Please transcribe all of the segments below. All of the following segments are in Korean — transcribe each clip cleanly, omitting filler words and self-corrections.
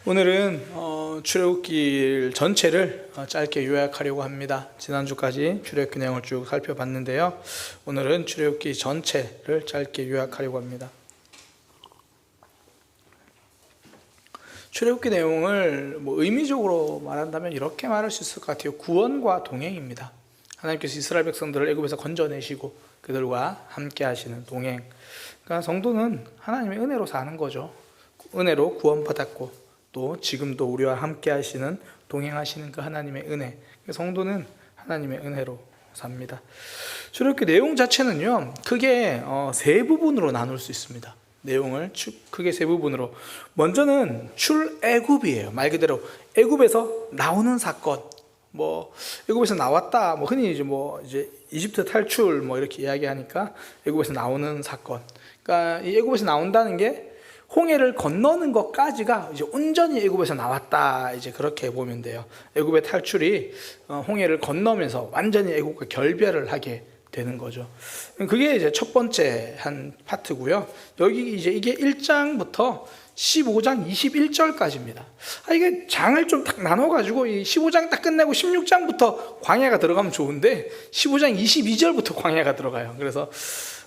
오늘은 출애굽기 전체를 짧게 요약하려고 합니다. 지난주까지 출애굽기 내용을 쭉 살펴봤는데요. 오늘은 출애굽기 전체를 짧게 요약하려고 합니다. 출애굽기 내용을 의미적으로 말한다면 이렇게 말할 수 있을 것 같아요. 구원과 동행입니다. 하나님께서 이스라엘 백성들을 애굽에서 건져내시고 그들과 함께 하시는 동행. 그러니까 성도는 하나님의 은혜로 사는 거죠. 은혜로 구원받았고 또 지금도 우리와 함께 하시는 동행하시는 그 하나님의 은혜. 성도는 하나님의 은혜로 삽니다. 출애굽기 내용 자체는요 크게 세 부분으로 나눌 수 있습니다. 내용을 크게 세 부분으로. 먼저는 출애굽이에요. 말 그대로 애굽에서 나오는 사건. 애굽에서 나왔다. 흔히 이제 이집트 탈출 이렇게 이야기하니까 애굽에서 나오는 사건. 그러니까 이 애굽에서 나온다는 게 홍해를 건너는 것까지가 이제 온전히 애굽에서 나왔다. 이제 그렇게 보면 돼요. 애굽의 탈출이 홍해를 건너면서 완전히 애굽과 결별을 하게 되는 거죠. 그게 이제 첫 번째 한 파트고요. 여기 이제 이게 1장부터 15장 21절까지입니다. 이게 장을 좀 딱 나눠가지고 이 15장 딱 끝내고 16장부터 광야가 들어가면 좋은데 15장 22절부터 광야가 들어가요. 그래서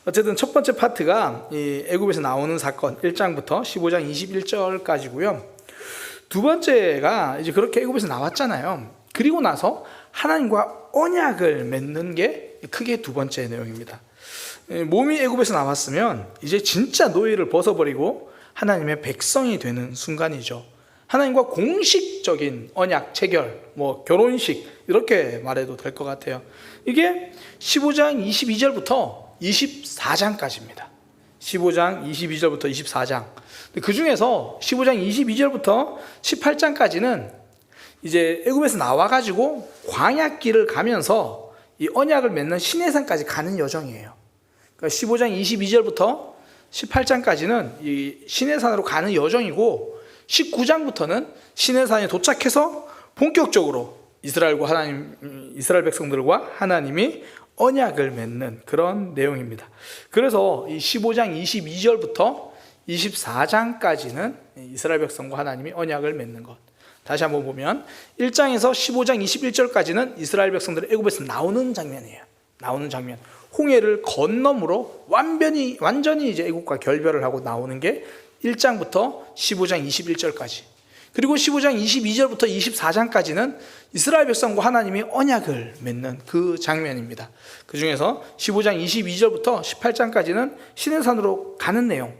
어쨌든 첫 번째 파트가 이 애굽에서 나오는 사건 1장부터 15장 21절까지고요. 두 번째가 이제 그렇게 애굽에서 나왔잖아요. 그리고 나서 하나님과 언약을 맺는 게 크게 두 번째 내용입니다. 몸이 애굽에서 나왔으면 이제 진짜 노예를 벗어버리고 하나님의 백성이 되는 순간이죠. 하나님과 공식적인 언약 체결, 결혼식 이렇게 말해도 될 것 같아요. 이게 15장 22절부터 24장까지입니다. 15장 22절부터 24장. 그 중에서 15장 22절부터 18장까지는 이제 애굽에서 나와가지고 광야길을 가면서 이 언약을 맺는 시내산까지 가는 여정이에요. 그러니까 15장 22절부터 18장까지는 이 시내산으로 가는 여정이고 19장부터는 시내산에 도착해서 본격적으로 이스라엘 백성들과 하나님이 언약을 맺는 그런 내용입니다. 그래서 이 15장 22절부터 24장까지는 이스라엘 백성과 하나님이 언약을 맺는 것. 다시 한번 보면 1장에서 15장 21절까지는 이스라엘 백성들이 애굽에서 나오는 장면이에요. 나오는 장면. 홍해를 건너므로 완전히 이제 애굽과 결별을 하고 나오는 게 1장부터 15장 21절까지. 그리고 15장 22절부터 24장까지는 이스라엘 백성과 하나님이 언약을 맺는 그 장면입니다. 그 중에서 15장 22절부터 18장까지는 시내산으로 가는 내용,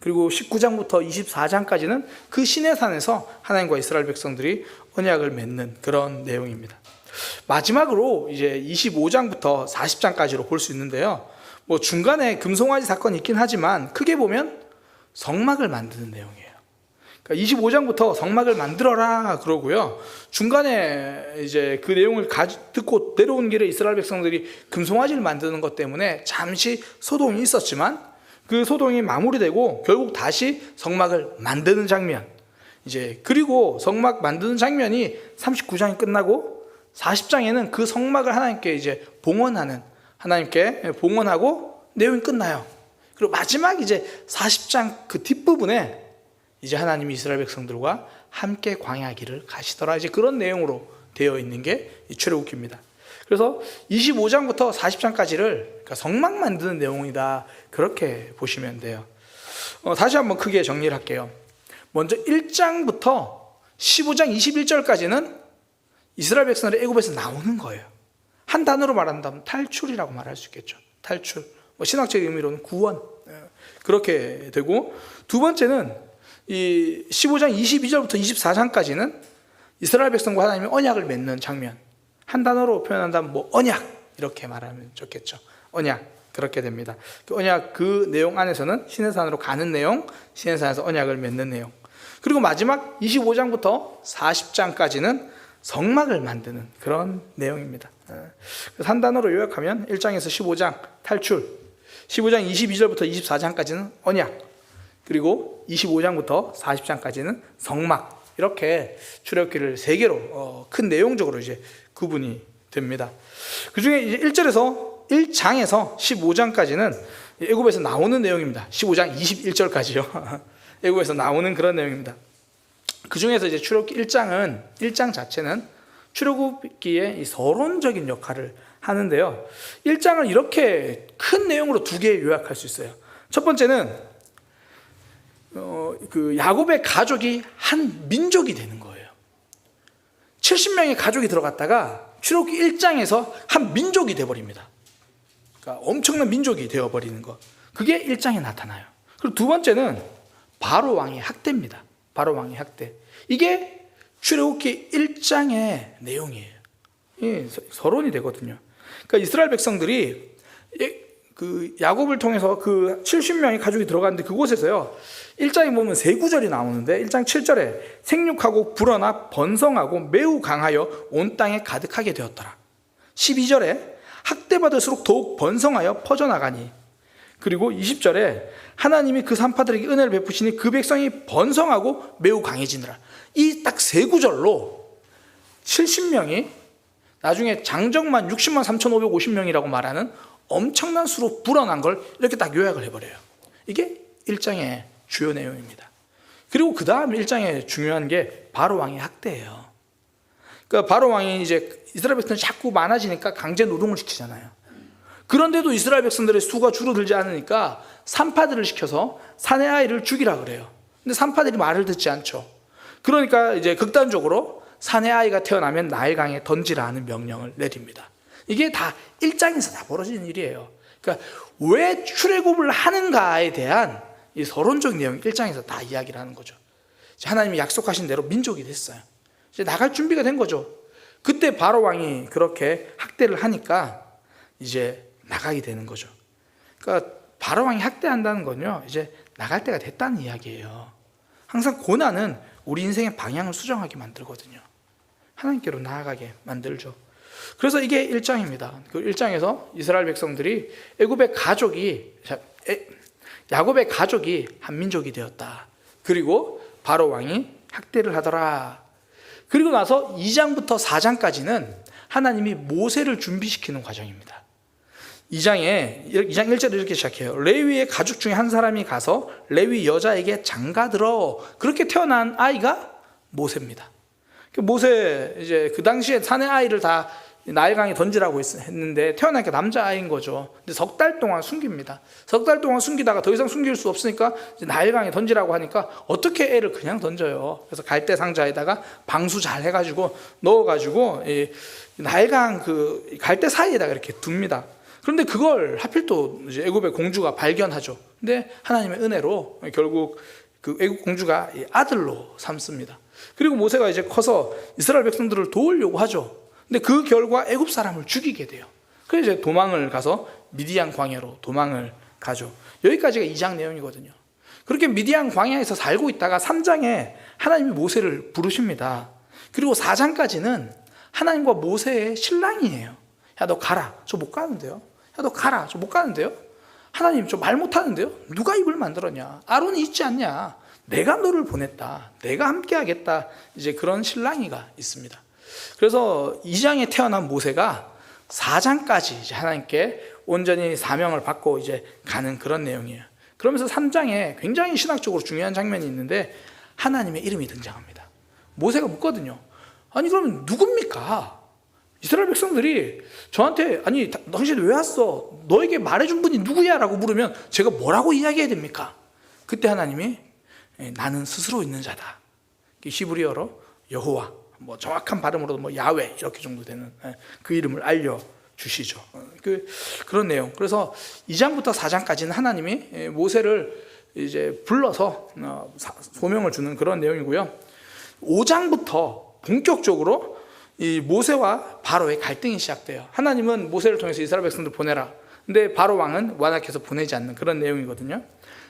그리고 19장부터 24장까지는 그 시내산에서 하나님과 이스라엘 백성들이 언약을 맺는 그런 내용입니다. 마지막으로 이제 25장부터 40장까지로 볼 수 있는데요. 중간에 금송아지 사건이 있긴 하지만 크게 보면 성막을 만드는 내용이에요. 그러니까 25장부터 성막을 만들어라 그러고요. 중간에 이제 그 내용을 듣고 내려온 길에 이스라엘 백성들이 금송아지를 만드는 것 때문에 잠시 소동이 있었지만 그 소동이 마무리되고 결국 다시 성막을 만드는 장면. 그리고 성막 만드는 장면이 39장이 끝나고 40장에는 그 성막을 하나님께 봉헌하고 내용이 끝나요. 그리고 마지막 40장 그 뒷부분에 이제 하나님이 이스라엘 백성들과 함께 광야길을 가시더라. 그런 내용으로 되어 있는 게 출애굽기입니다. 그래서 25장부터 40장까지를 성막 만드는 내용이다. 그렇게 보시면 돼요. 다시 한번 크게 정리를 할게요. 먼저 1장부터 15장 21절까지는 이스라엘 백성들이 애굽에서 나오는 거예요. 한 단어로 말한다면 탈출이라고 말할 수 있겠죠. 탈출. 신학적 의미로는 구원. 그렇게 되고, 두 번째는 이 15장 22절부터 24장까지는 이스라엘 백성과 하나님이 언약을 맺는 장면. 한 단어로 표현한다면 언약 이렇게 말하면 좋겠죠. 언약. 그렇게 됩니다. 그 언약 그 내용 안에서는 시내산으로 가는 내용, 시내산에서 언약을 맺는 내용. 그리고 마지막 25장부터 40장까지는 성막을 만드는 그런 내용입니다. 그래서 한 단어로 요약하면 1장에서 15장 탈출, 15장 22절부터 24장까지는 언약, 그리고 25장부터 40장까지는 성막. 이렇게 출애굽기를 세 개로 큰 내용적으로 구분이 됩니다. 그 중에 1장에서 15장까지는 애굽에서 나오는 내용입니다. 15장 21절까지요. 애굽에서 나오는 그런 내용입니다. 그 중에서 이제 출애굽기 1장 자체는 출애굽기의 이 서론적인 역할을 하는데요. 1장을 이렇게 큰 내용으로 두 개 요약할 수 있어요. 첫 번째는 그 야곱의 가족이 한 민족이 되는 거예요. 70명의 가족이 들어갔다가 출애굽기 1장에서 한 민족이 되어버립니다. 그러니까 엄청난 민족이 되어버리는 것. 그게 1장에 나타나요. 그리고 두 번째는 바로 왕의 학대입니다. 바로 왕의 학대. 이게 출애굽기 1장의 내용이에요. 이 서론이 되거든요. 그러니까 이스라엘 백성들이 그 야곱을 통해서 그 70명의 가족이 들어갔는데 그곳에서요, 1장에 보면 세 구절이 나오는데 1장 7절에 생육하고 불어나 번성하고 매우 강하여 온 땅에 가득하게 되었더라. 12절에 학대받을수록 더욱 번성하여 퍼져나가니, 그리고 20절에 하나님이 그 산파들에게 은혜를 베푸시니 그 백성이 번성하고 매우 강해지느라. 이 딱 세 구절로 70명이 나중에 장정만 60만 3,550명이라고 말하는 엄청난 수로 불어난 걸 이렇게 딱 요약을 해버려요. 이게 1장의 주요 내용입니다. 그리고 그 다음 1장에 중요한 게 바로 왕의 학대예요. 그러니까 바로 왕이 이제 이스라엘 백성들이 자꾸 많아지니까 강제 노동을 시키잖아요. 그런데도 이스라엘 백성들의 수가 줄어들지 않으니까 산파들을 시켜서 사내 아이를 죽이라 그래요. 근데 산파들이 말을 듣지 않죠. 그러니까 이제 극단적으로 사내 아이가 태어나면 나일강에 던지라 하는 명령을 내립니다. 이게 다 1장에서 다 벌어지는 일이에요. 그러니까 왜 출애굽을 하는가에 대한 이 서론적 내용이 1장에서 다 이야기를 하는 거죠. 하나님이 약속하신 대로 민족이 됐어요. 이제 나갈 준비가 된 거죠. 그때 바로 왕이 그렇게 학대를 하니까 이제 나가게 되는 거죠. 그러니까 바로 왕이 학대한다는 건요, 이제 나갈 때가 됐다는 이야기예요. 항상 고난은 우리 인생의 방향을 수정하게 만들거든요. 하나님께로 나아가게 만들죠. 그래서 이게 1장입니다. 그 1장에서 이스라엘 백성들이 야곱의 가족이 한 민족이 되었다. 그리고 바로 왕이 학대를 하더라. 그리고 나서 2장부터 4장까지는 하나님이 모세를 준비시키는 과정입니다. 2장 1절에 이렇게 시작해요. 레위의 가족 중에 한 사람이 가서 레위 여자에게 장가들어. 그렇게 태어난 아이가 모세입니다. 모세, 이제 그 당시에 사내 아이를 다 나일강에 던지라고 했는데 태어나니까 남자아이인 거죠. 근데 석 달 동안 숨깁니다. 석 달 동안 숨기다가 더 이상 숨길 수 없으니까 나일강에 던지라고 하니까 어떻게 애를 그냥 던져요. 그래서 갈대 상자에다가 방수 잘 해가지고 넣어가지고 나일강 그 갈대 사이에다가 이렇게 둡니다. 그런데 그걸 하필 또 이제 애굽의 공주가 발견하죠. 근데 하나님의 은혜로 결국 그 애굽 공주가 아들로 삼습니다. 그리고 모세가 이제 커서 이스라엘 백성들을 도우려고 하죠. 근데 그 결과 애굽 사람을 죽이게 돼요. 그래서 이제 도망을 가서 미디안 광야로 도망을 가죠. 여기까지가 2장 내용이거든요. 그렇게 미디안 광야에서 살고 있다가 3장에 하나님이 모세를 부르십니다. 그리고 4장까지는 하나님과 모세의 신랑이에요. 야, 너 가라. 저 못 가는데요. 야, 너 가라. 저 못 가는데요. 하나님, 저 말 못하는데요. 누가 입을 만들었냐. 아론이 있지 않냐. 내가 너를 보냈다. 내가 함께 하겠다. 이제 그런 신랑이가 있습니다. 그래서 2장에 태어난 모세가 4장까지 이제 하나님께 온전히 사명을 받고 이제 가는 그런 내용이에요. 그러면서 3장에 굉장히 신학적으로 중요한 장면이 있는데 하나님의 이름이 등장합니다. 모세가 묻거든요. 아니, 그러면 누굽니까? 이스라엘 백성들이 저한테 아니, 당신 왜 왔어? 너에게 말해준 분이 누구야? 라고 물으면 제가 뭐라고 이야기해야 됩니까? 그때 하나님이 나는 스스로 있는 자다. 히브리어로 여호와, 뭐 정확한 발음으로도 뭐 야훼 이렇게 정도 되는 그 이름을 알려주시죠. 그런 내용. 그래서 2장부터 4장까지는 하나님이 모세를 이제 불러서 소명을 주는 그런 내용이고요. 5장부터 본격적으로 이 모세와 바로의 갈등이 시작돼요. 하나님은 모세를 통해서 이스라엘 백성들 보내라. 근데 바로 왕은 완악해서 보내지 않는 그런 내용이거든요.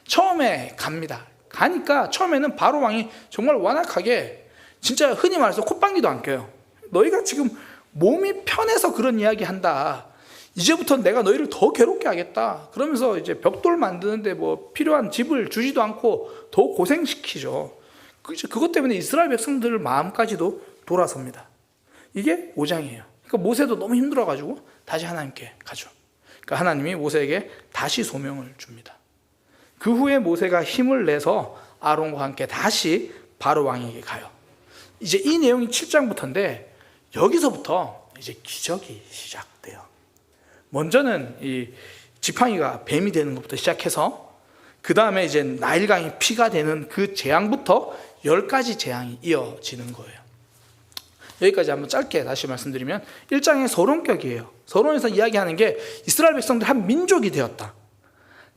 처음에 갑니다. 가니까 처음에는 바로 왕이 정말 완악하게 진짜 흔히 말해서 콧방귀도 안 껴요. 너희가 지금 몸이 편해서 그런 이야기 한다. 이제부터 내가 너희를 더 괴롭게 하겠다. 그러면서 이제 벽돌 만드는데 뭐 필요한 집을 주지도 않고 더 고생시키죠. 그것 때문에 이스라엘 백성들 마음까지도 돌아섭니다. 이게 5장이에요. 그러니까 모세도 너무 힘들어가지고 다시 하나님께 가죠. 그러니까 하나님이 모세에게 다시 소명을 줍니다. 그 후에 모세가 힘을 내서 아론과 함께 다시 바로 왕에게 가요. 이제 이 내용이 7장부터인데 여기서부터 이제 기적이 시작돼요. 먼저는 이 지팡이가 뱀이 되는 것부터 시작해서 그 다음에 이제 나일강이 피가 되는 그 재앙부터 10가지 재앙이 이어지는 거예요. 여기까지 한번 짧게 다시 말씀드리면 1장의 서론격이에요. 서론에서 이야기하는 게 이스라엘 백성들 한 민족이 되었다.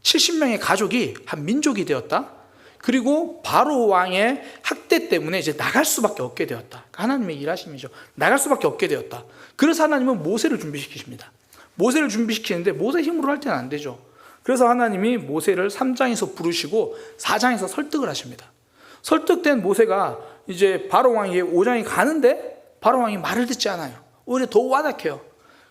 70명의 가족이 한 민족이 되었다. 그리고 바로 왕의 학대 때문에 이제 나갈 수밖에 없게 되었다. 하나님의 일하심이죠. 나갈 수밖에 없게 되었다. 그래서 하나님은 모세를 준비시키십니다. 모세를 준비시키는데 모세 힘으로 할 때는 안 되죠. 그래서 하나님이 모세를 3장에서 부르시고 4장에서 설득을 하십니다. 설득된 모세가 이제 바로 왕에게 5장에 가는데 바로 왕이 말을 듣지 않아요. 오히려 더 완악해요.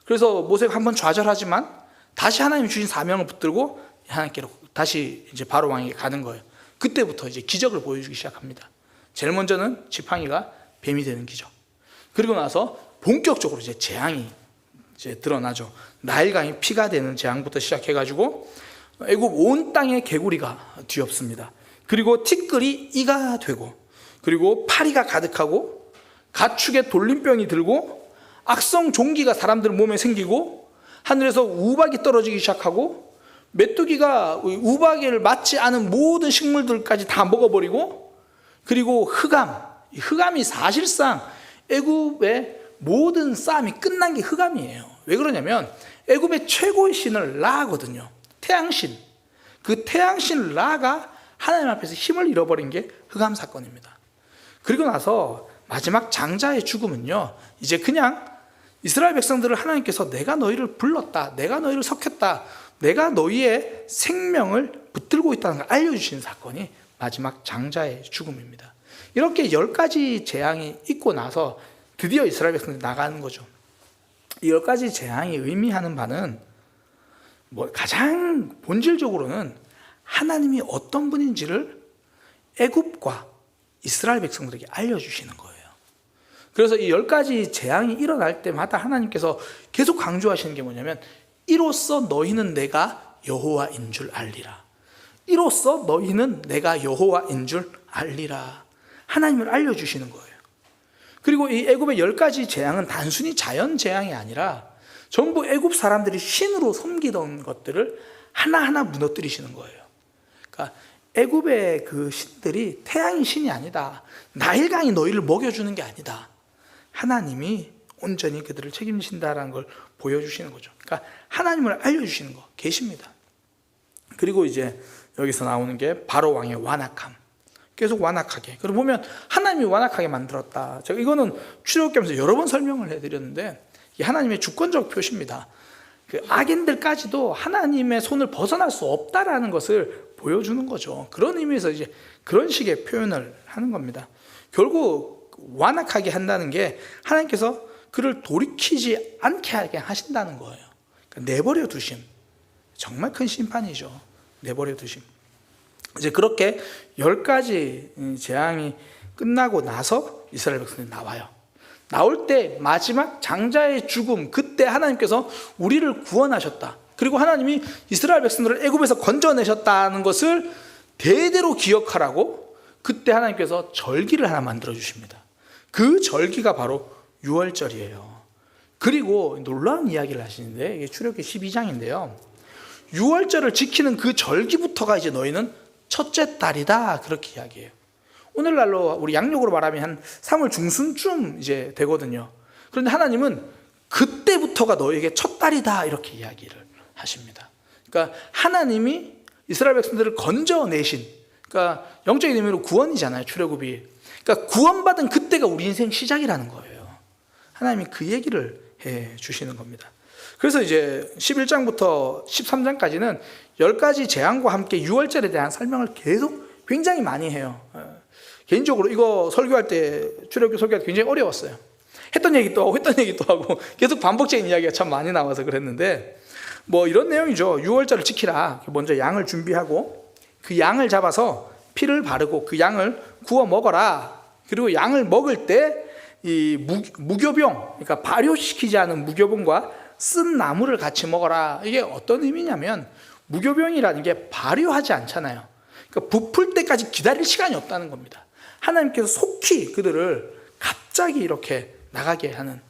그래서 모세가 한번 좌절하지만 다시 하나님이 주신 사명을 붙들고 하나님께로 다시 이제 바로 왕에게 가는 거예요. 그때부터 이제 기적을 보여주기 시작합니다. 제일 먼저는 지팡이가 뱀이 되는 기적. 그리고 나서 본격적으로 이제 재앙이 이제 드러나죠. 나일강이 피가 되는 재앙부터 시작해가지고 애굽 온 땅에 개구리가 뒤엎습니다. 그리고 티끌이 이가 되고, 그리고 파리가 가득하고, 가축에 돌림병이 들고, 악성 종기가 사람들 몸에 생기고, 하늘에서 우박이 떨어지기 시작하고, 메뚜기가 우박을 맞지 않은 모든 식물들까지 다 먹어버리고, 그리고 흑암이 사실상 애굽의 모든 싸움이 끝난 게 흑암이에요. 왜 그러냐면 애굽의 최고의 신을 라거든요. 태양신. 그 태양신 라가 하나님 앞에서 힘을 잃어버린 게 흑암 사건입니다. 그리고 나서 마지막 장자의 죽음은요, 이제 그냥 이스라엘 백성들을 하나님께서 내가 너희를 불렀다, 내가 너희를 섞였다, 내가 너희의 생명을 붙들고 있다는 걸 알려주신 사건이 마지막 장자의 죽음입니다. 이렇게 10가지 재앙이 있고 나서 드디어 이스라엘 백성들이 나가는 거죠. 이 10가지 재앙이 의미하는 바는 가장 본질적으로는 하나님이 어떤 분인지를 애굽과 이스라엘 백성들에게 알려주시는 거예요. 그래서 이 10가지 재앙이 일어날 때마다 하나님께서 계속 강조하시는 게 뭐냐면, 이로써 너희는 내가 여호와인 줄 알리라. 이로써 너희는 내가 여호와인 줄 알리라. 하나님을 알려주시는 거예요. 그리고 이 애굽의 10가지 재앙은 단순히 자연 재앙이 아니라 전부 애굽 사람들이 신으로 섬기던 것들을 하나하나 무너뜨리시는 거예요. 그러니까 애굽의 그 신들이 태양이 신이 아니다, 나일강이 너희를 먹여주는 게 아니다, 하나님이 온전히 그들을 책임진다라는 걸 보여주시는 거죠. 그러니까 하나님을 알려주시는 거, 계십니다. 그리고 이제 여기서 나오는 게 바로 왕의 완악함. 계속 완악하게. 그리고 보면 하나님이 완악하게 만들었다. 제가 이거는 출애굽기하면서 여러 번 설명을 해드렸는데, 이 하나님의 주권적 표시입니다. 그 악인들까지도 하나님의 손을 벗어날 수 없다라는 것을 보여주는 거죠. 그런 의미에서 이제 그런 식의 표현을 하는 겁니다. 결국 완악하게 한다는 게 하나님께서 그를 돌이키지 않게 하게 하신다는 거예요. 그러니까 내버려 두심. 정말 큰 심판이죠. 내버려 두심. 이제 그렇게 10가지 재앙이 끝나고 나서 이스라엘 백성들이 나와요. 나올 때 마지막 장자의 죽음, 그때 하나님께서 우리를 구원하셨다. 그리고 하나님이 이스라엘 백성들을 애굽에서 건져내셨다는 것을 대대로 기억하라고 그때 하나님께서 절기를 하나 만들어 주십니다. 그 절기가 바로 유월절이에요. 그리고 놀라운 이야기를 하시는데, 이게 출애굽기 12장인데요. 유월절을 지키는 그 절기부터가 이제 너희는 첫째 달이다, 그렇게 이야기해요. 오늘날로 우리 양력으로 말하면 한 3월 중순쯤 이제 되거든요. 그런데 하나님은 그때부터가 너에게 첫 달이다, 이렇게 이야기를 하십니다. 그러니까 하나님이 이스라엘 백성들을 건져내신, 그러니까 영적인 의미로 구원이잖아요, 출애굽이. 그러니까 구원받은 그때가 우리 인생 시작이라는 거예요. 하나님이 그 얘기를 해 주시는 겁니다. 그래서 이제 11장부터 13장까지는 10가지 재앙과 함께 유월절에 대한 설명을 계속 굉장히 많이 해요. 개인적으로 이거 설교할 때, 출애굽기 설교할 때 굉장히 어려웠어요. 했던 얘기 또 하고 했던 얘기 또 하고 계속 반복적인 이야기가 참 많이 나와서 그랬는데, 뭐 이런 내용이죠. 유월절을 지키라. 먼저 양을 준비하고 그 양을 잡아서 피를 바르고 그 양을 구워 먹어라. 그리고 양을 먹을 때 이 무교병, 그러니까 발효시키지 않은 무교병과 쓴 나물을 같이 먹어라. 이게 어떤 의미냐면, 무교병이라는 게 발효하지 않잖아요. 그러니까 부풀 때까지 기다릴 시간이 없다는 겁니다. 하나님께서 속히 그들을 갑자기 이렇게 나가게 하는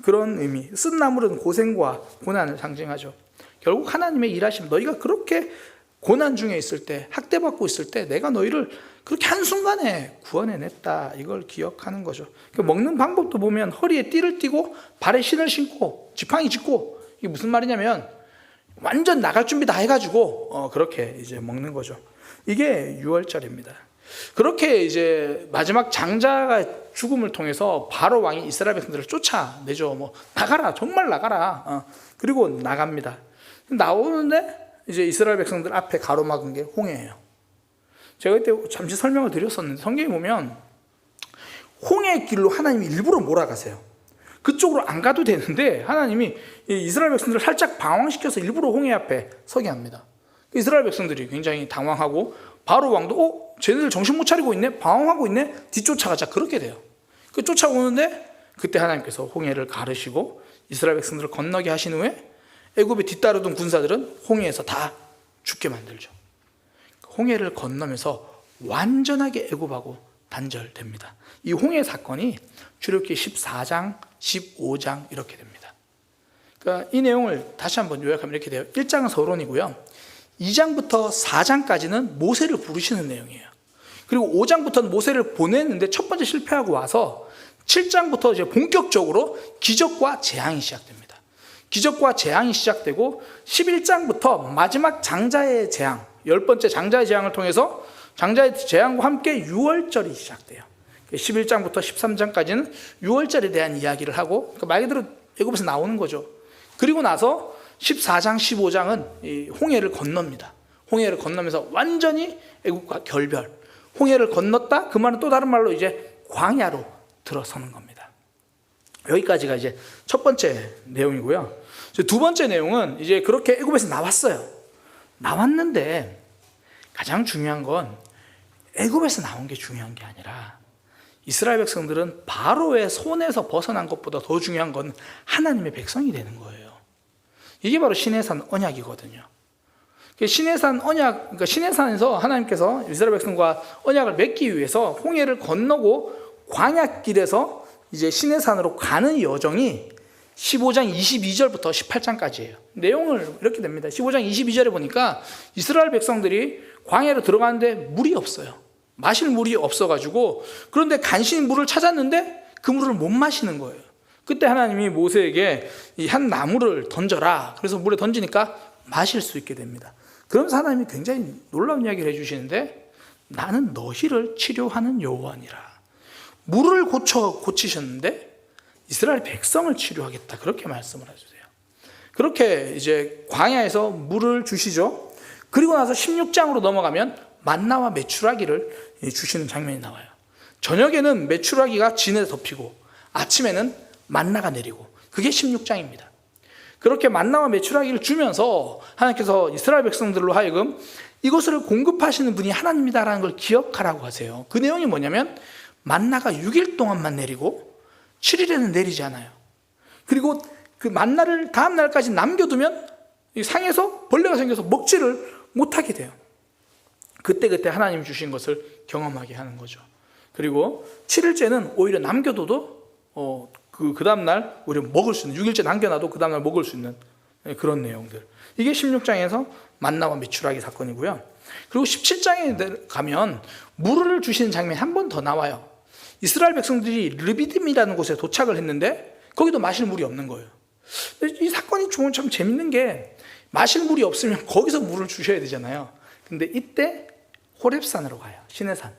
그런 의미. 쓴 나물은 고생과 고난을 상징하죠. 결국 하나님의 일하심, 너희가 그렇게 고난 중에 있을 때, 학대받고 있을 때 내가 너희를 그렇게 한순간에 구원해냈다, 이걸 기억하는 거죠. 먹는 방법도 보면 허리에 띠를 띠고 발에 신을 신고 지팡이 짚고, 이게 무슨 말이냐면 완전 나갈 준비 다 해가지고 그렇게 이제 먹는 거죠. 이게 유월절입니다. 그렇게 이제 마지막 장자가 죽음을 통해서 바로 왕이 이스라엘 백성들을 쫓아내죠. 뭐 나가라, 정말 나가라. 그리고 나갑니다. 나오는데 이제 이스라엘 백성들 앞에 가로막은 게 홍해예요. 제가 그때 잠시 설명을 드렸었는데, 성경에 보면 홍해의 길로 하나님이 일부러 몰아가세요. 그쪽으로 안 가도 되는데 하나님이 이스라엘 백성들을 살짝 방황시켜서 일부러 홍해 앞에 서게 합니다. 이스라엘 백성들이 굉장히 당황하고, 바로 왕도 쟤네들 정신 못 차리고 있네, 방황하고 있네, 뒤쫓아가자, 그렇게 돼요. 그 쫓아오는데 그때 하나님께서 홍해를 가르시고 이스라엘 백성들을 건너게 하신 후에 애굽에 뒤따르던 군사들은 홍해에서 다 죽게 만들죠. 홍해를 건너면서 완전하게 애굽하고 단절됩니다. 이 홍해 사건이 출애굽기 14장, 15장 이렇게 됩니다. 그러니까 이 내용을 다시 한번 요약하면 이렇게 돼요. 1장은 서론이고요. 2장부터 4장까지는 모세를 부르시는 내용이에요. 그리고 5장부터는 모세를 보냈는데 첫 번째 실패하고 와서 7장부터 이제 본격적으로 기적과 재앙이 시작됩니다. 기적과 재앙이 시작되고 11장부터 마지막 장자의 재앙, 10번째 장자의 재앙을 통해서 장자의 재앙과 함께 유월절이 시작돼요. 11장부터 13장까지는 유월절에 대한 이야기를 하고, 그러니까 말 그대로 애굽에서 나오는 거죠. 그리고 나서 14장, 15장은 홍해를 건넙니다. 홍해를 건너면서 완전히 애굽과 결별. 홍해를 건넜다? 그 말은 또 다른 말로 이제 광야로 들어서는 겁니다. 여기까지가 이제 첫 번째 내용이고요. 두 번째 내용은 이제 그렇게 애굽에서 나왔어요. 나왔는데 가장 중요한 건 애굽에서 나온 게 중요한 게 아니라, 이스라엘 백성들은 바로의 손에서 벗어난 것보다 더 중요한 건 하나님의 백성이 되는 거예요. 이게 바로 시내산 언약이거든요. 시내산 언약, 그러니까 시내산에서 하나님께서 이스라엘 백성과 언약을 맺기 위해서 홍해를 건너고 광야길에서 이제 시내산으로 가는 여정이 15장 22절부터 18장까지예요. 내용을 이렇게 됩니다. 15장 22절에 보니까 이스라엘 백성들이 광야로 들어가는데 물이 없어요. 마실 물이 없어가지고, 그런데 간신히 물을 찾았는데 그 물을 못 마시는 거예요. 그때 하나님이 모세에게 이 한 나무를 던져라. 그래서 물에 던지니까 마실 수 있게 됩니다. 그러면서 하나님이 굉장히 놀라운 이야기를 해주시는데, 나는 너희를 치료하는 여호와니라. 물을 고치셨는데 이스라엘 백성을 치료하겠다, 그렇게 말씀을 해주세요. 그렇게 이제 광야에서 물을 주시죠. 그리고 나서 16장으로 넘어가면 만나와 메추라기를 주시는 장면이 나와요. 저녁에는 메추라기가 진에 덮이고 아침에는 만나가 내리고, 그게 16장입니다. 그렇게 만나와 메추라기를 주면서 하나님께서 이스라엘 백성들로 하여금 이것을 공급하시는 분이 하나님이다라는 걸 기억하라고 하세요. 그 내용이 뭐냐면, 만나가 6일 동안만 내리고 7일에는 내리지 않아요. 그리고 그 만나를 다음 날까지 남겨두면 상에서 벌레가 생겨서 먹지를 못하게 돼요. 그때 하나님이 주신 것을 경험하게 하는 거죠. 그리고 7일째는 오히려 남겨둬도 그 다음날 오히려 먹을 수 있는, 6일째 남겨놔도 그 다음날 먹을 수 있는 그런 내용들. 이게 16장에서 만나와 메추라기 사건이고요. 그리고 17장에 가면 물을 주시는 장면이 한 번 더 나와요. 이스라엘 백성들이 르비딤이라는 곳에 도착을 했는데 거기도 마실 물이 없는 거예요. 이 사건이 참 재밌는 게, 마실 물이 없으면 거기서 물을 주셔야 되잖아요. 근데 이때 호렙산으로 가요. 시내산.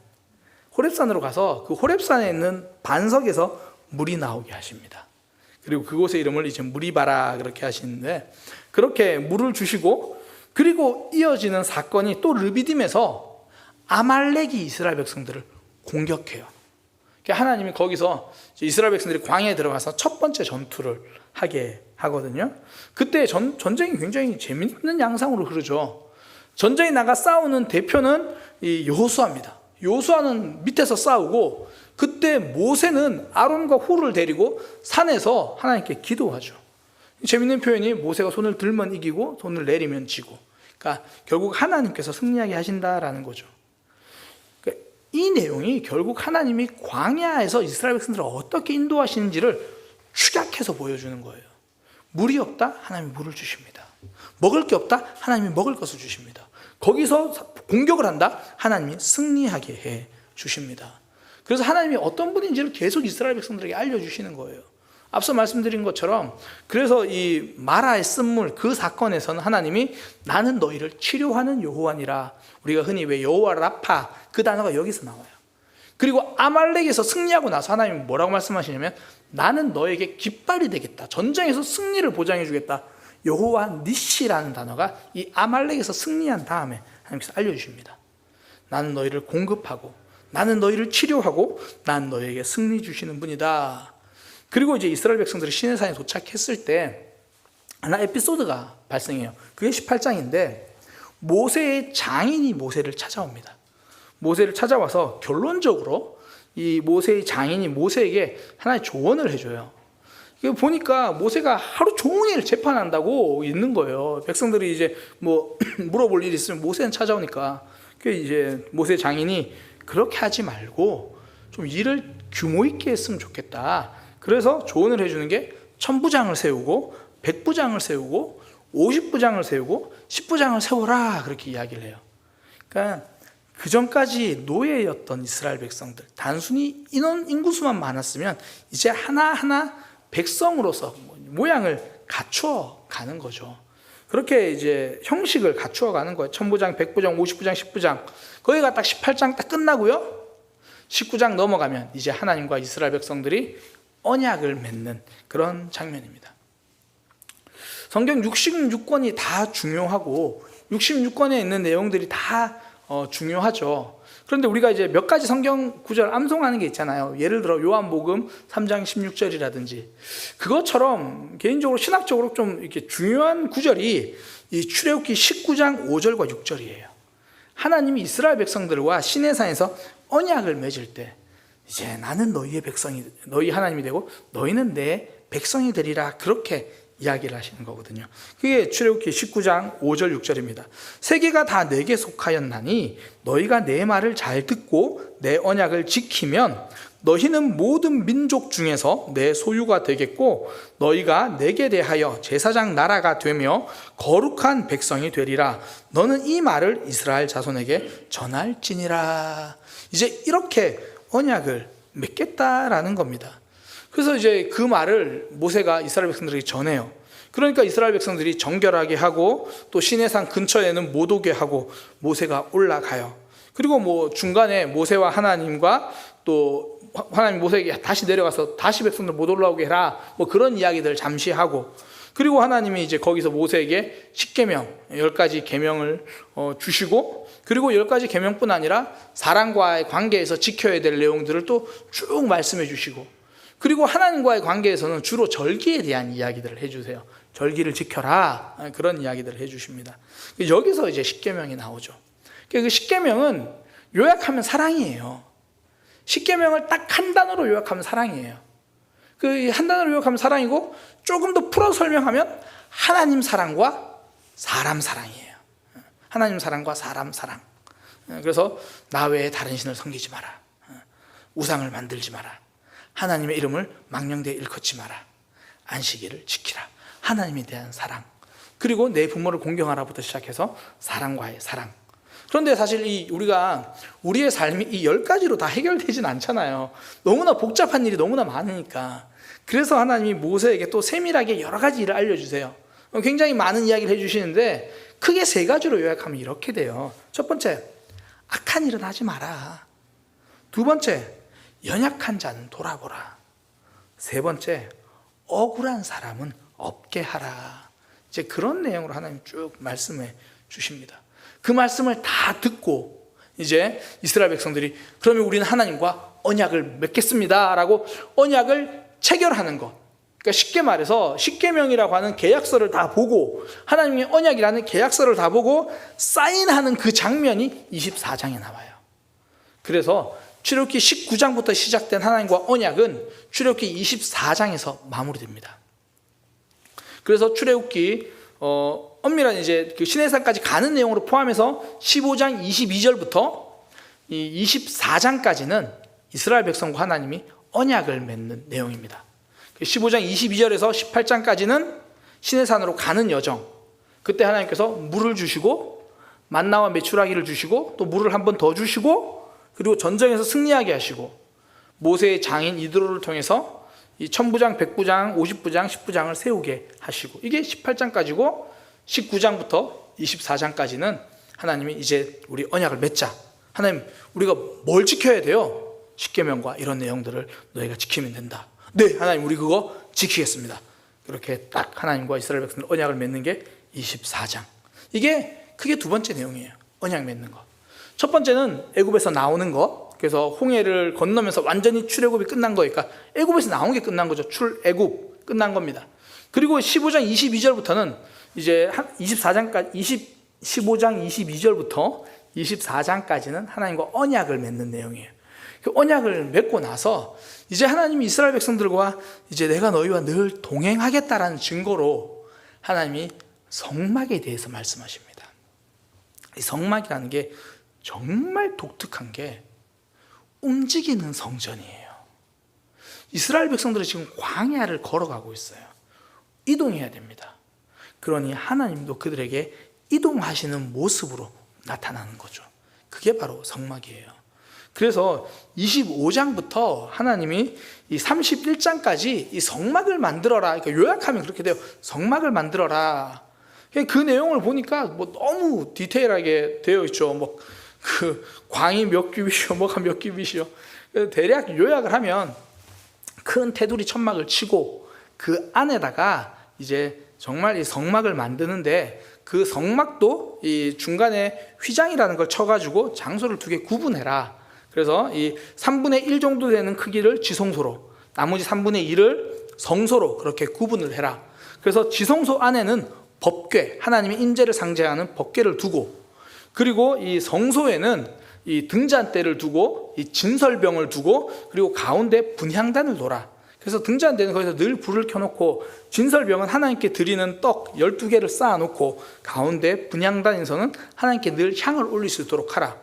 호렙산으로 가서 그 호렙산에 있는 반석에서 물이 나오게 하십니다. 그리고 그곳의 이름을 이제 무리바라 그렇게 하시는데, 그렇게 물을 주시고, 그리고 이어지는 사건이 또 르비딤에서 아말렉이 이스라엘 백성들을 공격해요. 하나님이 거기서 이스라엘 백성들이 광야에 들어가서 첫 번째 전투를 하게 하거든요. 그때 전쟁이 굉장히 재밌는 양상으로 흐르죠. 전쟁에 나가 싸우는 대표는 이 여호수아입니다. 여호수아는 밑에서 싸우고, 그때 모세는 아론과 훌을 데리고 산에서 하나님께 기도하죠. 재밌는 표현이, 모세가 손을 들면 이기고 손을 내리면 지고, 그러니까 결국 하나님께서 승리하게 하신다라는 거죠. 이 내용이 결국 하나님이 광야에서 이스라엘 백성들을 어떻게 인도하시는지를 축약해서 보여주는 거예요. 물이 없다? 하나님이 물을 주십니다. 먹을 게 없다? 하나님이 먹을 것을 주십니다. 거기서 공격을 한다? 하나님이 승리하게 해 주십니다. 그래서 하나님이 어떤 분인지를 계속 이스라엘 백성들에게 알려주시는 거예요. 앞서 말씀드린 것처럼 그래서 이 마라의 쓴물 그 사건에서는 하나님이 나는 너희를 치료하는 여호와니라, 우리가 흔히 왜 여호와 라파 그 단어가 여기서 나와요. 그리고 아말렉에서 승리하고 나서 하나님이 뭐라고 말씀하시냐면 나는 너에게 깃발이 되겠다, 전쟁에서 승리를 보장해 주겠다. 여호와 니시라는 단어가 이 아말렉에서 승리한 다음에 하나님께서 알려주십니다. 나는 너희를 공급하고 나는 너희를 치료하고 난 너에게 승리 주시는 분이다. 그리고 이제 이스라엘 백성들이 시내산에 도착했을 때 하나 에피소드가 발생해요. 그게 18장인데 모세의 장인이 모세를 찾아옵니다. 모세를 찾아와서 결론적으로 이 모세의 장인이 모세에게 하나의 조언을 해줘요. 이거 보니까 모세가 하루 종일 재판한다고 있는 거예요. 백성들이 이제 뭐 물어볼 일이 있으면 모세는 찾아오니까. 그 이제 모세 장인이 그렇게 하지 말고 좀 일을 규모 있게 했으면 좋겠다. 그래서 조언을 해주는 게 1000부장을 세우고 100부장을 세우고 50부장을 세우고 10부장을 세워라, 그렇게 이야기를 해요. 그러니까 그 전까지 노예였던 이스라엘 백성들, 단순히 인구수만 많았으면 이제 하나하나 백성으로서 모양을 갖추어 가는 거죠. 그렇게 이제 형식을 갖추어 가는 거예요. 1000부장, 100부장, 50부장, 10부장. 거기가 딱 18장 딱 끝나고요. 19장 넘어가면 이제 하나님과 이스라엘 백성들이 언약을 맺는 그런 장면입니다. 성경 66권이 다 중요하고 66권에 있는 내용들이 다 중요하죠. 그런데 우리가 이제 몇 가지 성경 구절 암송하는 게 있잖아요. 예를 들어 요한복음 3장 16절이라든지 그것처럼 개인적으로 신학적으로 좀 이렇게 중요한 구절이 이 출애굽기 19장 5절과 6절이에요. 하나님이 이스라엘 백성들과 시내산에서 언약을 맺을 때 이제 나는 너희의 백성이, 너희 하나님이 되고 너희는 내 백성이 되리라, 그렇게 이야기를 하시는 거거든요. 그게 출애굽기 19장 5절 6절입니다. 세계가 다 내게 속하였나니 너희가 내 말을 잘 듣고 내 언약을 지키면 너희는 모든 민족 중에서 내 소유가 되겠고 너희가 내게 대하여 제사장 나라가 되며 거룩한 백성이 되리라. 너는 이 말을 이스라엘 자손에게 전할지니라. 이제 이렇게 언약을 맺겠다라는 겁니다. 그래서 이제 그 말을 모세가 이스라엘 백성들에게 전해요. 그러니까 이스라엘 백성들이 정결하게 하고 또 시내산 근처에는 못 오게 하고 모세가 올라가요. 그리고 뭐 중간에 모세와 하나님과 또 하나님 모세에게 다시 내려가서 다시 백성들 못 올라오게 해라, 뭐 그런 이야기들 잠시 하고, 그리고 하나님이 이제 거기서 모세에게 10계명 10가지 계명을 주시고, 그리고 10가지 계명뿐 아니라 사람과의 관계에서 지켜야 될 내용들을 또 쭉 말씀해 주시고, 그리고 하나님과의 관계에서는 주로 절기에 대한 이야기들을 해주세요. 절기를 지켜라, 그런 이야기들을 해주십니다. 여기서 이제 10계명이 나오죠. 그 10계명은 요약하면 사랑이에요. 10계명을 딱 한 단어로 요약하면 사랑이에요. 그 한 단어로 요약하면 사랑이고, 조금 더 풀어 설명하면 하나님 사랑과 사람 사랑이에요. 하나님 사랑과 사람 사랑. 그래서 나 외에 다른 신을 섬기지 마라, 우상을 만들지 마라, 하나님의 이름을 망령되이 일컫지 마라, 안식일을 지키라, 하나님에 대한 사랑, 그리고 내 부모를 공경하라부터 시작해서 사랑과의 사랑. 그런데 사실 우리가 우리의 삶이 이 10가지로 다 해결되진 않잖아요. 너무나 복잡한 일이 너무나 많으니까. 그래서 하나님이 모세에게 또 세밀하게 여러 가지 일을 알려주세요. 굉장히 많은 이야기를 해주시는데 크게 3가지로 요약하면 이렇게 돼요. 첫 번째, 악한 일은 하지 마라. 두 번째, 연약한 자는 돌아보라. 세 번째, 억울한 사람은 없게 하라. 이제 그런 내용으로 하나님 쭉 말씀해 주십니다. 그 말씀을 다 듣고 이제 이스라엘 백성들이 그러면 우리는 하나님과 언약을 맺겠습니다 라고 언약을 체결하는 것. 그러니까 쉽게 말해서 10계명이라고 하는 계약서를 다 보고, 하나님의 언약이라는 계약서를 다 보고 사인하는 그 장면이 24장에 나와요. 그래서 출애굽기 19장부터 시작된 하나님과 언약은 출애굽기 24장에서 마무리됩니다. 그래서 출애굽기 엄밀한 이제 그 시내산까지 가는 내용으로 포함해서 15장 22절부터 이 24장까지는 이스라엘 백성과 하나님이 언약을 맺는 내용입니다. 15장 22절에서 18장까지는 시내산으로 가는 여정. 그때 하나님께서 물을 주시고 만나와 메추라기를 주시고 또 물을 한 번 더 주시고 그리고 전쟁에서 승리하게 하시고 모세의 장인 이드로를 통해서 이 1000부장, 100부장, 50부장, 10부장을 세우게 하시고 이게 18장까지고 19장부터 24장까지는 하나님이 이제 우리 언약을 맺자. 하나님 우리가 뭘 지켜야 돼요? 십계명과 이런 내용들을 너희가 지키면 된다. 네, 하나님 우리 그거 지키겠습니다. 그렇게 딱 하나님과 이스라엘 백성들 언약을 맺는 게 24장. 이게 크게 두 번째 내용이에요. 언약 맺는 거. 첫 번째는 애굽에서 나오는 거. 그래서 홍해를 건너면서 완전히 출애굽이 끝난 거니까 애굽에서 나온 게 끝난 거죠. 출애굽 끝난 겁니다. 그리고 15장 22절부터는 이제 24장까지 15장 22절부터 24장까지는 하나님과 언약을 맺는 내용이에요. 그 언약을 맺고 나서 이제 하나님이 이스라엘 백성들과 이제 내가 너희와 늘 동행하겠다라는 증거로 하나님이 성막에 대해서 말씀하십니다. 이 성막이라는 게 정말 독특한 게 움직이는 성전이에요. 이스라엘 백성들이 지금 광야를 걸어가고 있어요. 이동해야 됩니다. 그러니 하나님도 그들에게 이동하시는 모습으로 나타나는 거죠. 그게 바로 성막이에요. 그래서 25장부터 하나님이 이 31장까지 이 성막을 만들어라. 그러니까 요약하면 그렇게 돼요. 성막을 만들어라. 그 내용을 보니까 뭐 너무 디테일하게 되어 있죠. 뭐 그 광이 몇 규빗이요, 뭐가 몇 규빗이요. 대략 요약을 하면 큰 테두리 천막을 치고 그 안에다가 이제 정말 이 성막을 만드는데 그 성막도 이 중간에 휘장이라는 걸 쳐가지고 장소를 두 개 구분해라. 그래서 이 3분의 1 정도 되는 크기를 지성소로, 나머지 3분의 1을 성소로 그렇게 구분을 해라. 그래서 지성소 안에는 법궤, 하나님의 임재를 상징하는 법궤를 두고, 그리고 이 성소에는 이 등잔대를 두고 이 진설병을 두고 그리고 가운데 분향단을 놓아. 그래서 등잔대는 거기서 늘 불을 켜놓고 진설병은 하나님께 드리는 떡 12개를 쌓아놓고 가운데 분향단에서는 하나님께 늘 향을 올릴 수 있도록 하라.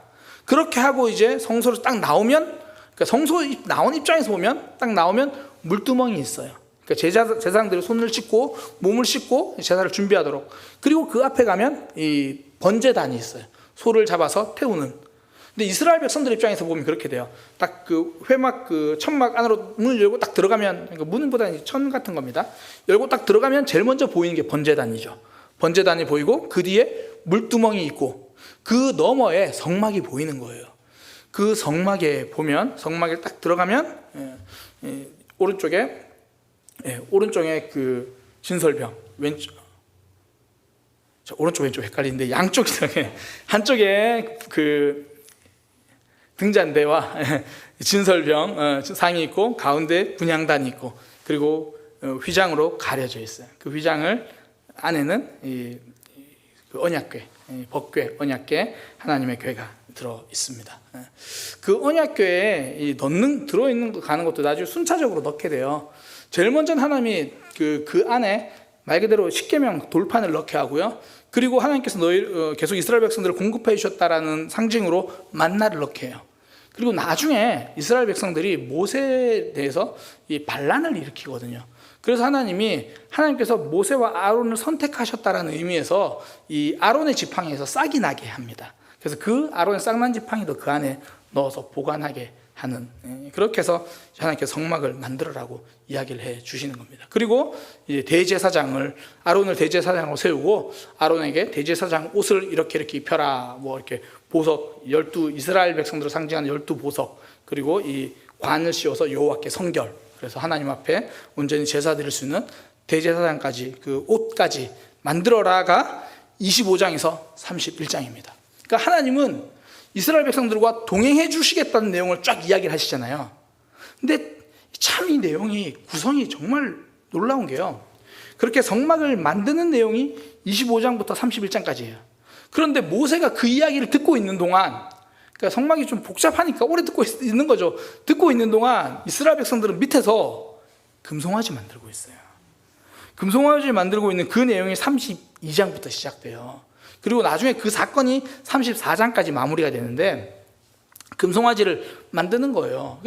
그렇게 하고 이제 성소로 딱 나오면, 그러니까 성소 나온 입장에서 보면 딱 나오면 물두멍이 있어요. 그러니까 제사장들이 손을 씻고 몸을 씻고 제사를 준비하도록. 그리고 그 앞에 가면 이 번제단이 있어요. 소를 잡아서 태우는. 근데 이스라엘 백성들 입장에서 보면 그렇게 돼요. 딱 그 회막 그 천막 안으로 문을 열고 딱 들어가면, 그러니까 문보다는 천 같은 겁니다. 열고 딱 들어가면 제일 먼저 보이는 게 번제단이죠. 번제단이 보이고 그 뒤에 물두멍이 있고 그 너머에 성막이 보이는 거예요. 그 성막에 보면, 성막에 딱 들어가면 오른쪽에 그 진설병, 오른쪽 왼쪽 헷갈리는데 양쪽에 한쪽에 그 등잔대와 진설병 상이 있고 가운데 분향단이 있고 그리고 휘장으로 가려져 있어요. 그 휘장을 안에는 그 언약궤, 법궤, 언약궤, 하나님의 궤가 들어 있습니다. 그 언약궤에 들어있는 거 가는 것도 나중에 순차적으로 넣게 돼요. 제일 먼저는 하나님이 그 안에 말 그대로 십계명 돌판을 넣게 하고요. 그리고 하나님께서 계속 이스라엘 백성들을 공급해 주셨다라는 상징으로 만나를 넣게 해요. 그리고 나중에 이스라엘 백성들이 모세에 대해서 이 반란을 일으키거든요. 그래서 하나님께서 모세와 아론을 선택하셨다라는 의미에서 이 아론의 지팡이에서 싹이 나게 합니다. 그래서 그 아론의 싹난 지팡이도 그 안에 넣어서 보관하게 하는, 그렇게 해서 하나님께서 성막을 만들어라고 이야기를 해 주시는 겁니다. 그리고 이제 대제사장을, 아론을 대제사장으로 세우고 아론에게 대제사장 옷을 이렇게 입혀라. 뭐 이렇게 보석, 이스라엘 백성들을 상징하는 12보석, 그리고 이 관을 씌워서 여호와께 성결. 그래서 하나님 앞에 온전히 제사 드릴 수 있는 대제사장까지 그 옷까지 만들어라가 25장에서 31장입니다. 그러니까 하나님은 이스라엘 백성들과 동행해 주시겠다는 내용을 쫙 이야기를 하시잖아요. 근데 참 이 내용이 구성이 정말 놀라운 게요. 그렇게 성막을 만드는 내용이 25장부터 31장까지예요. 그런데 모세가 그 이야기를 듣고 있는 동안, 그러니까 성막이 좀 복잡하니까 오래 듣고 있는 거죠. 듣고 있는 동안 이스라엘 백성들은 밑에서 금송아지 만들고 있어요. 금송아지 만들고 있는 그 내용이 32장부터 시작돼요. 그리고 나중에 그 사건이 34장까지 마무리가 되는데, 금송아지를 만드는 거예요.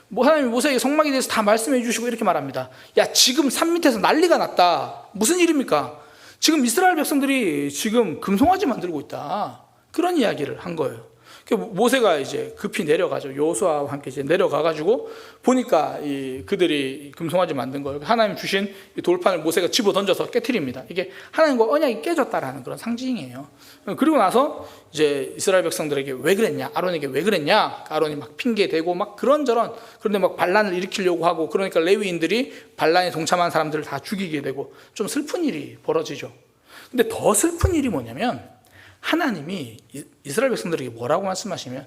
뭐 하나님이 모세에게 성막에 대해서 다 말씀해 주시고 이렇게 말합니다. 야, 지금 산 밑에서 난리가 났다. 무슨 일입니까? 지금 이스라엘 백성들이 지금 금송아지 만들고 있다. 그런 이야기를 한 거예요. 모세가 이제 급히 내려가죠. 여호수아와 함께 이제 내려가가지고 보니까 그들이 금송아지 만든 거예요. 하나님 주신 이 돌판을 모세가 집어 던져서 깨트립니다. 이게 하나님과 언약이 깨졌다라는 그런 상징이에요. 그리고 나서 이제 이스라엘 백성들에게 왜 그랬냐, 아론에게 왜 그랬냐, 아론이 막 핑계 대고 막 그런저런, 그런데 막 반란을 일으키려고 하고, 그러니까 레위인들이 반란에 동참한 사람들을 다 죽이게 되고 좀 슬픈 일이 벌어지죠. 근데 더 슬픈 일이 뭐냐면, 하나님이 이스라엘 백성들에게 뭐라고 말씀하시면,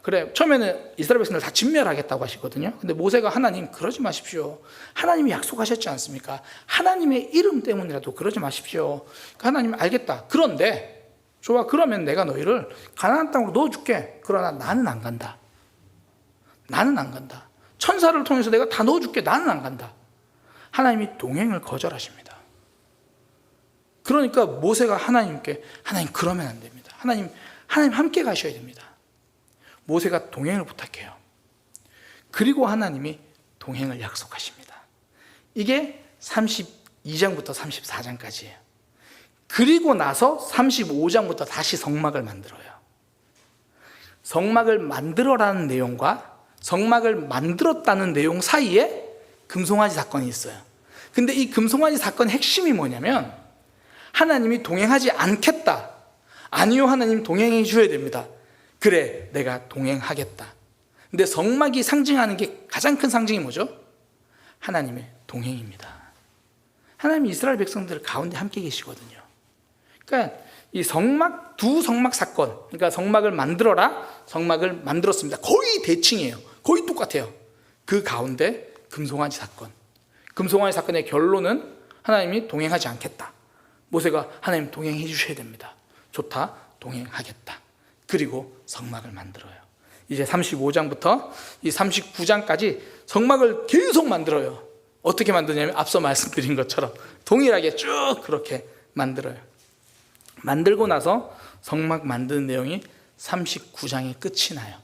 그래, 처음에는 이스라엘 백성들 다 진멸하겠다고 하시거든요. 근데 모세가 하나님 그러지 마십시오. 하나님이 약속하셨지 않습니까? 하나님의 이름 때문이라도 그러지 마십시오. 하나님 알겠다. 그런데 좋아, 그러면 내가 너희를 가나안 땅으로 넣어줄게. 그러나 나는 안 간다. 나는 안 간다. 천사를 통해서 내가 다 넣어줄게. 나는 안 간다. 하나님이 동행을 거절하십니다. 그러니까 모세가 하나님께, 하나님 그러면 안 됩니다. 하나님 함께 가셔야 됩니다. 모세가 동행을 부탁해요. 그리고 하나님이 동행을 약속하십니다. 이게 32장부터 34장까지예요. 그리고 나서 35장부터 다시 성막을 만들어요. 성막을 만들어라는 내용과 성막을 만들었다는 내용 사이에 금송아지 사건이 있어요. 근데 이 금송아지 사건의 핵심이 뭐냐면, 하나님이 동행하지 않겠다. 아니요, 하나님 동행해 주셔야 됩니다. 그래, 내가 동행하겠다. 근데 성막이 상징하는 게 가장 큰 상징이 뭐죠? 하나님의 동행입니다. 하나님이 이스라엘 백성들 가운데 함께 계시거든요. 그러니까 이 성막, 두 성막 사건, 그러니까 성막을 만들어라, 성막을 만들었습니다. 거의 대칭이에요. 거의 똑같아요. 그 가운데 금송아지 사건. 금송아지 사건의 결론은 하나님이 동행하지 않겠다. 모세가 하나님 동행해 주셔야 됩니다. 좋다, 동행하겠다. 그리고 성막을 만들어요. 이제 35장부터 이 39장까지 성막을 계속 만들어요. 어떻게 만드냐면 앞서 말씀드린 것처럼 동일하게 쭉 그렇게 만들어요. 만들고 나서 성막 만드는 내용이 39장에 끝이 나요.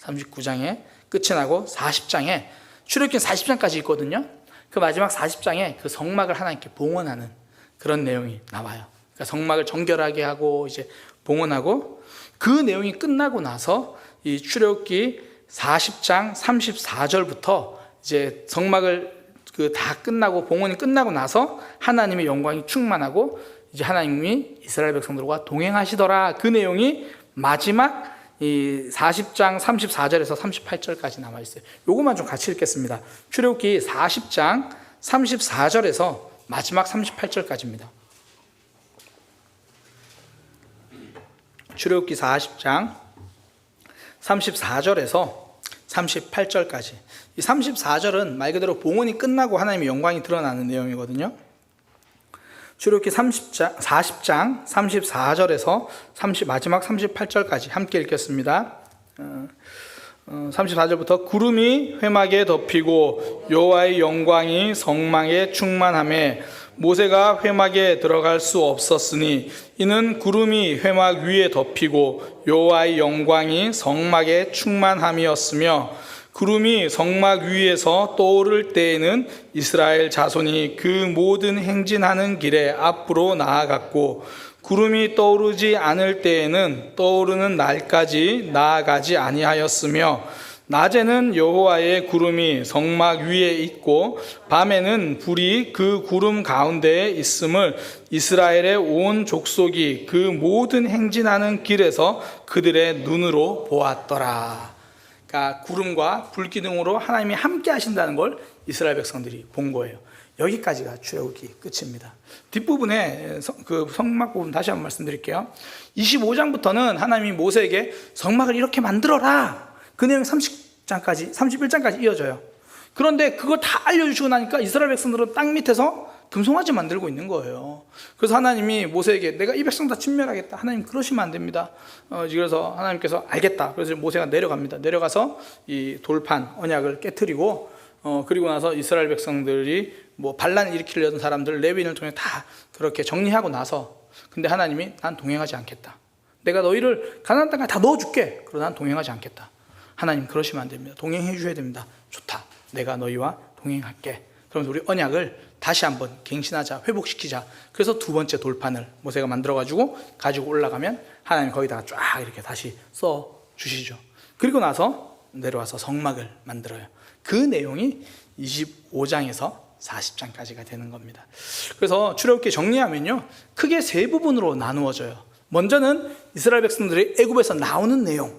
39장에 끝이 나고 40장에, 출애굽기 40장까지 있거든요. 그 마지막 40장에 그 성막을 하나님께 봉헌하는 그런 내용이 나와요. 그러니까 성막을 정결하게 하고 이제 봉헌하고, 그 내용이 끝나고 나서 이 출애굽기 40장 34절부터 이제 성막을 다 끝나고 봉헌이 끝나고 나서 하나님의 영광이 충만하고 이제 하나님이 이스라엘 백성들과 동행하시더라. 그 내용이 마지막 이 40장 34절에서 38절까지 남아 있어요. 요것만 좀 같이 읽겠습니다. 출애굽기 40장 34절에서 마지막 38절까지입니다. 출애굽기 40장 34절에서 38절까지. 이 34절은 말 그대로 봉헌이 끝나고 하나님의 영광이 드러나는 내용이거든요. 출애굽기 40장 34절에서 마지막 38절까지 함께 읽겠습니다. 34절부터 구름이 회막에 덮이고 여호와의 영광이 성막에 충만하매 모세가 회막에 들어갈 수 없었으니 이는 구름이 회막 위에 덮이고 여호와의 영광이 성막에 충만함이었으며, 구름이 성막 위에서 떠오를 때에는 이스라엘 자손이 그 모든 행진하는 길에 앞으로 나아갔고, 구름이 떠오르지 않을 때에는 떠오르는 날까지 나아가지 아니하였으며, 낮에는 여호와의 구름이 성막 위에 있고 밤에는 불이 그 구름 가운데에 있음을 이스라엘의 온 족속이 그 모든 행진하는 길에서 그들의 눈으로 보았더라. 그러니까 구름과 불기둥으로 하나님이 함께 하신다는 걸 이스라엘 백성들이 본 거예요. 여기까지가 출애굽기 끝입니다. 뒷부분에 그 성막 부분 다시 한번 말씀드릴게요. 25장부터는 하나님이 모세에게 성막을 이렇게 만들어라. 그 내용이 31장까지 이어져요. 그런데 그걸 다 알려주시고 나니까 이스라엘 백성들은 땅 밑에서 금송아지 만들고 있는 거예요. 그래서 하나님이 모세에게 내가 이 백성 다 진멸하겠다. 하나님 그러시면 안 됩니다. 그래서 하나님께서 알겠다. 그래서 모세가 내려갑니다. 내려가서 이 돌판 언약을 깨트리고, 그리고 나서 이스라엘 백성들이 뭐 반란을 일으키려던 사람들 레위인을 통해 다 그렇게 정리하고 나서, 근데 하나님이 난 동행하지 않겠다. 내가 너희를 가나안 땅에 다 넣어줄게. 그러나 난 동행하지 않겠다. 하나님 그러시면 안 됩니다. 동행해 주셔야 됩니다. 좋다. 내가 너희와 동행할게. 그러면서 우리 언약을 다시 한번 갱신하자, 회복시키자. 그래서 두 번째 돌판을 모세가 만들어가지고 가지고 올라가면 하나님 거기다가 쫙 이렇게 다시 써 주시죠. 그리고 나서 내려와서 성막을 만들어요. 그 내용이 25장에서 40장까지가 되는 겁니다. 그래서 출애굽기 정리하면요, 크게 세 부분으로 나누어져요. 먼저는 이스라엘 백성들이 애굽에서 나오는 내용,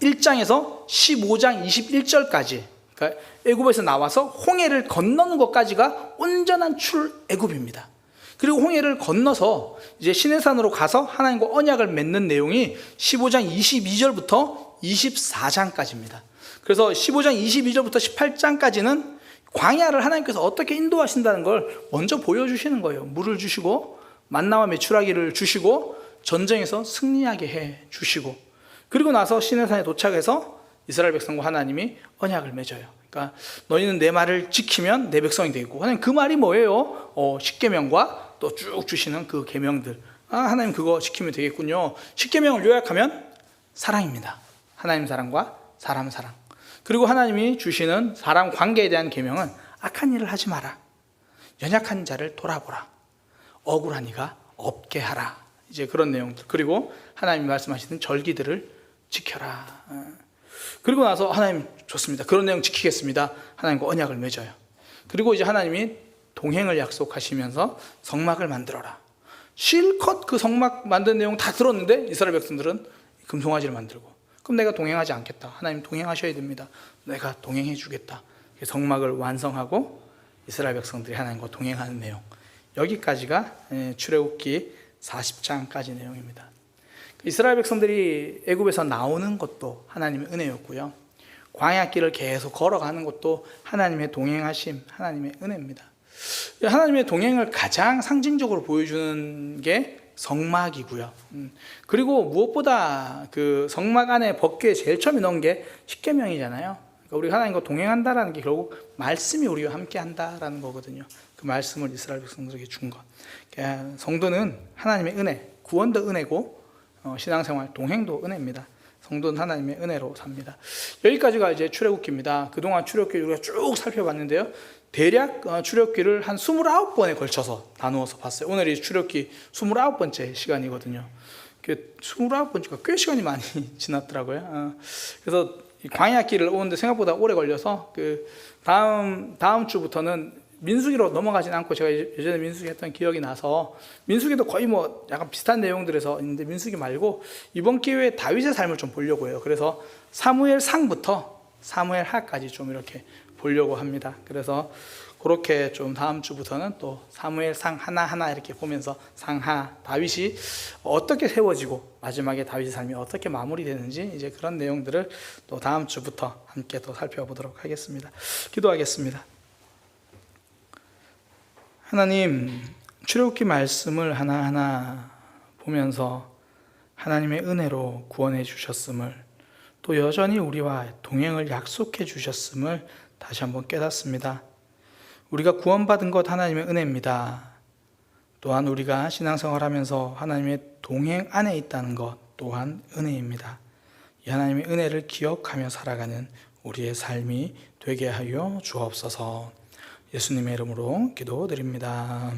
1장에서 15장 21절까지, 그러니까 애굽에서 나와서 홍해를 건너는 것까지가 온전한 출애굽입니다. 그리고 홍해를 건너서 이제 시내산으로 가서 하나님과 언약을 맺는 내용이 15장 22절부터 24장까지입니다. 그래서 15장 22절부터 18장까지는 광야를 하나님께서 어떻게 인도하신다는 걸 먼저 보여주시는 거예요. 물을 주시고 만나와 메추라기를 주시고 전쟁에서 승리하게 해 주시고, 그리고 나서 시내산에 도착해서 이스라엘 백성과 하나님이 언약을 맺어요. 그러니까 너희는 내 말을 지키면 내 백성이 되고, 하나님 그 말이 뭐예요? 십계명과 또 쭉 주시는 그 계명들. 하나님 그거 지키면 되겠군요. 십계명을 요약하면 사랑입니다. 하나님 사랑과 사람 사랑. 그리고 하나님이 주시는 사람 관계에 대한 계명은 악한 일을 하지 마라, 연약한 자를 돌아보라, 억울한 이가 없게 하라. 이제 그런 내용들. 그리고 하나님이 말씀하시는 절기들을 지켜라. 그리고 나서 하나님 좋습니다. 그런 내용 지키겠습니다. 하나님과 언약을 맺어요. 그리고 이제 하나님이 동행을 약속하시면서 성막을 만들어라. 실컷 그 성막 만든 내용 다 들었는데 이스라엘 백성들은 금송아지를 만들고, 그럼 내가 동행하지 않겠다. 하나님 동행하셔야 됩니다. 내가 동행해 주겠다. 성막을 완성하고 이스라엘 백성들이 하나님과 동행하는 내용, 여기까지가 출애굽기 40장까지 내용입니다. 이스라엘 백성들이 애굽에서 나오는 것도 하나님의 은혜였고요, 광야길을 계속 걸어가는 것도 하나님의 동행하심, 하나님의 은혜입니다. 하나님의 동행을 가장 상징적으로 보여주는 게 성막이고요. 그리고 무엇보다 그 성막 안에 법궤에 제일 처음에 넣은 게 십계명이잖아요. 그러니까 우리 하나님과 동행한다라는 게 결국 말씀이 우리와 함께 한다라는 거거든요. 그 말씀을 이스라엘 백성들에게 준 것. 그러니까 성도는 하나님의 은혜, 구원도 은혜고 신앙생활, 동행도 은혜입니다. 성도는 하나님의 은혜로 삽니다. 여기까지가 이제 출애굽기입니다. 그동안 출애굽기 우리가 쭉 살펴봤는데요, 대략 출애굽기를 한 29번에 걸쳐서 나누어서 봤어요. 오늘이 출애굽기 29번째 시간이거든요. 29번째가 꽤 시간이 많이 지났더라고요. 그래서 광야길을 오는데 생각보다 오래 걸려서 그 다음 주부터는 민수기로 넘어가진 않고, 제가 예전에 민수기 했던 기억이 나서 민수기도 거의 뭐 약간 비슷한 내용들에서 있는데 민수기 말고 이번 기회에 다윗의 삶을 좀 보려고 해요. 그래서 사무엘 상부터 사무엘 하까지 좀 이렇게 보려고 합니다. 그래서 그렇게 좀 다음 주부터는 또 사무엘 상 하나하나 이렇게 보면서 상하, 다윗이 어떻게 세워지고 마지막에 다윗의 삶이 어떻게 마무리되는지, 이제 그런 내용들을 또 다음 주부터 함께 또 살펴보도록 하겠습니다. 기도하겠습니다. 하나님, 출애굽기 말씀을 하나하나 보면서 하나님의 은혜로 구원해 주셨음을, 또 여전히 우리와 동행을 약속해 주셨음을 다시 한번 깨닫습니다. 우리가 구원받은 것 하나님의 은혜입니다. 또한 우리가 신앙생활하면서 하나님의 동행 안에 있다는 것 또한 은혜입니다. 이 하나님의 은혜를 기억하며 살아가는 우리의 삶이 되게 하여 주옵소서. 예수님의 이름으로 기도드립니다.